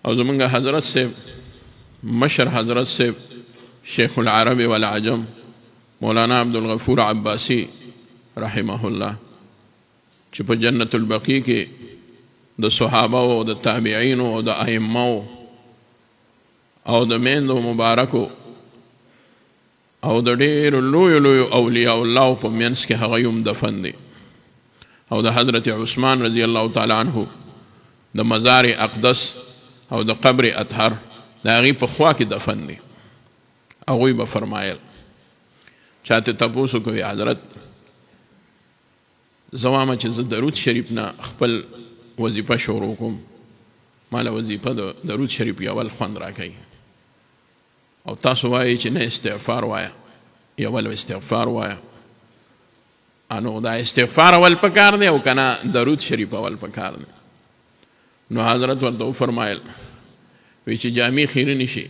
او زمونږ حضرت صاحب مشر حضرت صاحب شیخ العرب والعجم مولانا عبدالغفور عباسی رحمه الله چې په جنت البقیع کې د صحابه او د تابعینو او د ائمه او د میندو مبارکو او د ډېرو لویو لویو اولیاء الله په منځ کې هغه هم دفن دی او د حضرت عثمان رضی الله تعالی عنه د مزار اقدس او د قبر اطهر د هغې په خوا کې دفن دی هغوی به فرمایل چاته تپوس کوي حضرت زه وامه چې زه درود شریف نه خپل وظیفه شروع کوم ما له وظیفه د درود شریف یول خوند راکوي او تاسو وایئ چې نه استغفار وایه یول استغفار وایه انو دا استغفار اول پکار دی او کنه درود شریف اول پکار دی نو حضرت ورته وفرمایل وی چې جامې خیره نشي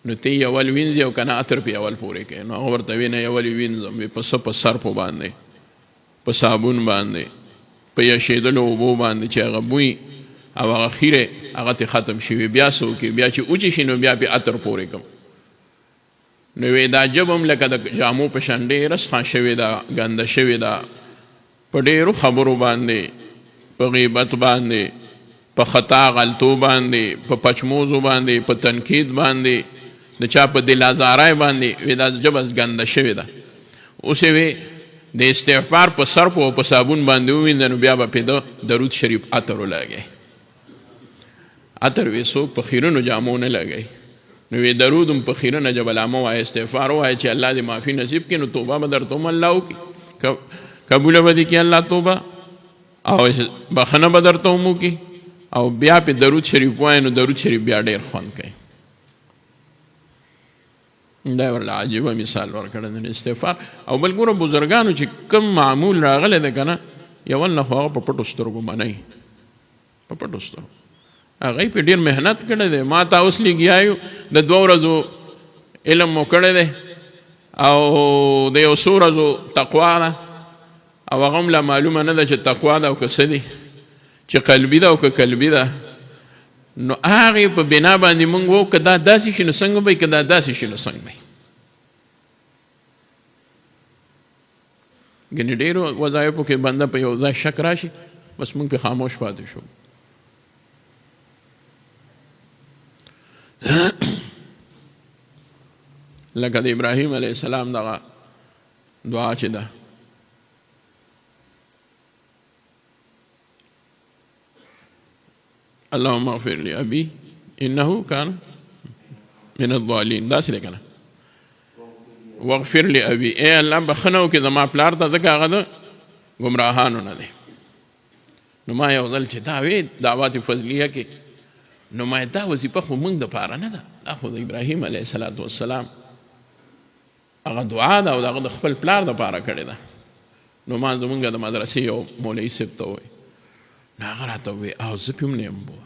نو ته یول وینځې او کنه عطر پې اول پورې کوې نو هغه ورته وی نه یول یې وینځم وی په څه په سرپو باندې په صابون باندې په یشېدلو اوبو باندې چې هغه بوی او هغه خیره هغه ترې ختم شوي بیا څه وکړي بیا چې اوچې شي نو بیا پې عطر پورې کړم نو وی دا ژبه هم لکه د جامو په شان ډېره سخه شوې ده ګنده شوې ده په ډېرو خبرو باندې په غیبت باندې په خطا غلطو باندې په پچموزو باندې په تنقید باندې د چا په دل ازارای باندې وی دا ژبه ګنده شوې ده اوس یې وی د استغفار په سرپو او په صابون باندې ووینځه نو بیا به پې د درود شریف عطر ولګئ عطر وی څوک په خیرنو جامو نه لګئ نو وی درود هم په خیرنه جبلامه وایه استغفار وایه چې الله دې معافي نصیب کړي نو توبه به درته هم الله وکړي قبوله به دې کړي الله توبه او بخښنه به درته هم وکړي او بیا پې درود شریف وایه نو درود شریف بیا ډېر خوند کوي دا ورله عجیبه مثال ورکړی دی استغفار او بل ګوره بزرګانو چې کوم معمول راغلی دی که نه یول نه خو هغه په پټو سترګو منئ په پټو سترګو هغوی پې ډېر محنت کړی دی ما ته اوس لګیا یو د 2 ورځو علم مو کړی دی او د یو څو ورځو تقوا ده او هغه هم لا معلومه نه ده چې تقوا ده او که څه دي چې قلبي ده او که قلبي ده نو هغې په بنا باندې مونږ وو که دا داسې شي نو څنګه به که دا داسې شي نو څنګه به ګنې ډېرو وظایفو کې بنده په یو ځای شک راشي بس مونږ پې خاموش پاتې شو لکه د ابراهیم علیه السلام دغه دعا چې ده اللهم اغفر لأبي إنه كان من الضالين داسې دی که نه واغفر لأبي ای الله بخښنه وکړي زما پلار ته ځکه هغه د ګمراهانو نه دی نو ما یو ځل چې دا وی دعوات فضلیه کې نو ما دا وظیفه خو موږ دپاره نه ده دا خو د ابراهیم علیه السلام هغه دعا ده او د هغه د خپل پلار دپاره کړې ده نو ما زمونږ د مدرسې یو مولوي صاحب ته ووایي نو هغه راته ووایي او زه پې هم نه یم بوه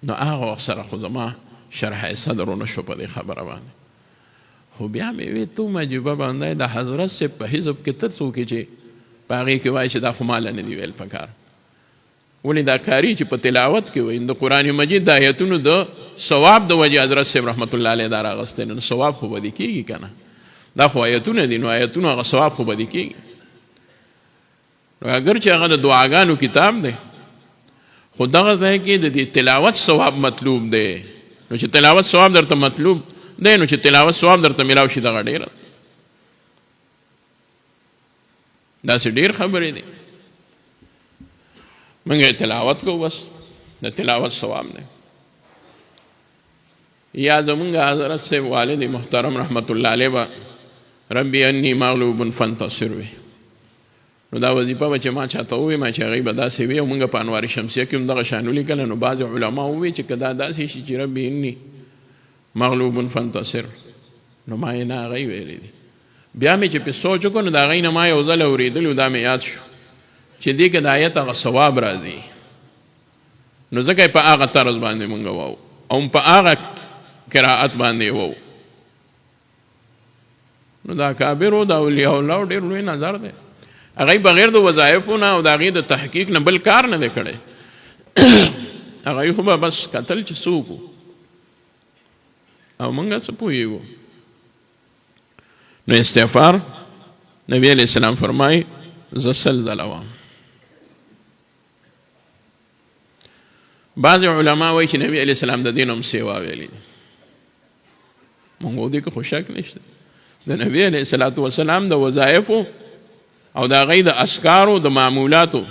نو هغه وخت سره خو زما شرح صدر ونه شوه په دې خبره باندې خو بیا مې وی تو عجیبه باندې د حضرت صاحب په حزب کې ته څوک چې په هغې کې وایي چې دا خو ماله نه دي ویل پکار ولې دا کاري چې په تلاوت کې وایي د قرآن مجید د آیتونو د ثواب د وجې حضرت صاحب رحمت الله علیه دا راغستی نو ثواب خو به دې کېږي که نه دا خو آیتونه دي نو آیتونو هغه ثواب خو به دې کېږي نو اگر چې هغه د دعاګانو کتاب دی خو دغه ځای کې د دې تلاوت ثواب مطلوب دی نو چې تلاوت ثواب درته مطلوب دی نو چې تلاوت ثواب درته میلاو شي دغه ډېره داسې ډېر خبرې دي موږ تلاوت کوو بس د تلاوت ثواب دی یا زمونږ حضرت صاحب والد محترم رحمت الله علیه به ربي انی مغلوب فانتصر وی نو دا وظیفه به چې ما چاته ووایي ما چې هغوی به داسې وي او موږ په انوار شمسیه کې هم دغه شان ولیکله نو بعضې علما ووایي چې که دا داسې شي چې ربي انی مغلوب فانتصر نو ما یې نه هغوی ویلی دي بیا مې چې پې سوچ وکړو نو د هغوی نه ما یو ځل اورېدلي دا مې یاد شو چې دې کې د آیت هغه ثواب راځي نو ځکه یې په هغه طرز باندې مونږ وو او په هغه قرائت باندې وو نو دا کابرو د اولیاء الله ډېر لوی نظر دی هغوی بغیر د وظایفو نه او د هغې د تحقیق نه بل کار نه دی کړی هغه خو به بس کتل چې څوک او موږ څه پوهېږو. نو استغفار نبی علیہ السلام فرمایي زه 100 ځله وایم. بعض علما وایي چې نبی علیہ السلام د دې نه هم سیوا ویلي دي. موږ دې کې خو شک نشته. د نبی علیہ السلام د وظایفو او د هغې د اسکارو د معمولاتو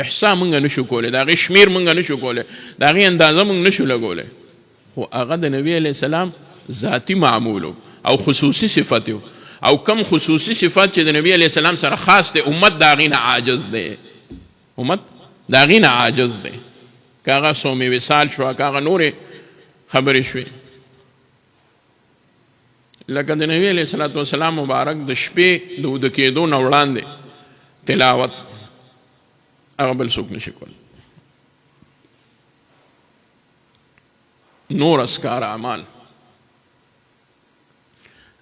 احصا موږ نشو کولی، د هغې شمیر موږ نشو کولی، د هغې اندازه موږ نشو لګولی، خو هغه د نبی علیہ السلام ذاتی معمولو او خصوصي صفت او کم خصوصي صفات چې د نبی علیہ السلام سره خاص دی، امت د هغې نه عاجز دی. امت د هغې نه عاجز دی. که هغه صوم وصال شوه، که هغه نورې خبرې شوې، لکه د نبی علیہ السلام مبارک د شپې د وده کېدو نه وړاندې تلاوت هغه بل څوک نشي کولی. نور اسکار اعمال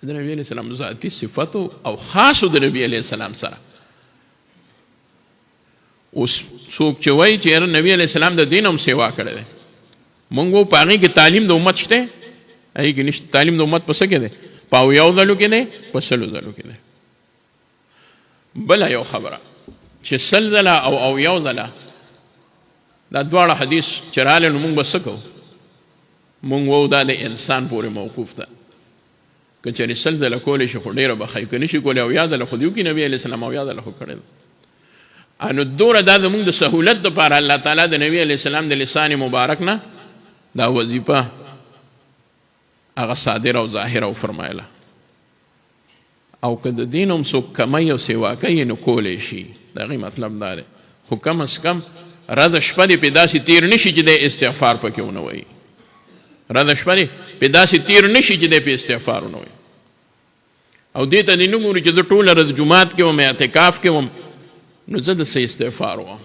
د نبی علیہ السلام ذاتی صفتو او خاصو د نبی علیہ السلام سره. اوس څوک چې وایي چې یاره نبی علیہ السلام د دین هم سیوا کړی دی، مونږ وو په هغې کې تعلیم د امت شته؟ هغې کې نشته. تعلیم د امت په څه کې دی؟ په 100 ځلو کې دی، په 100 ځلو کې دی. بله یو خبره چې 100 ځله او 100 ځله دا دواړه حدیث چې راغلی نو مونږ به څه کوو؟ مونږ وو دا د انسان پورې موقوف ده. که چېرې 100 ځله کولی شي خو ډېره به ښایي، که نشي کولی 100 ځله خو دې وکړي. نبي علیه السلام 100 ځله خو کړی ده. نو دوره دا زموږ د سهولت دپاره الله تعالی د نبي علیه السلام د لسان مبارک نه دا وظیفه هغه صادره او ظاهره وفرمایله. او که د دین هم څوک کمی او سیوا کوي نو کولی شي. د هغې مطلب دا دی، خو کم از کم رده شپه دې پې داسې تیر نشي چې دی استغفار پکې ونه وایي. رده شپه دې پې داسې تیر نشي چې دی پې استغفار ونه وایي. او دې ته دې نه ګوري چې زه ټوله ورځ جومات کې وم، اعتکاف کې وم، نو زه د څه استغفار وم.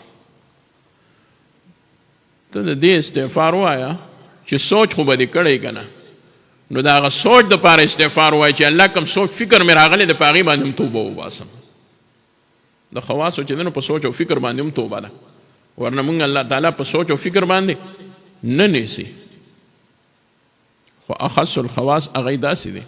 ته د دې استغفار وایه چې سوچ خو به دې کړی که نه، نو د هغه سوچ دپاره استغفار وایه چې الله کوم سوچ فکر مې راغلی د په هغې باندې هم توبه وباسم. د خواصو چې دی نو په سوچ او فکر باندې هم توبه ده، ورنه مونږ الله تعالی په سوچ او فکر باندې نه نیسي. خو اخص الخواص هغې داسې دی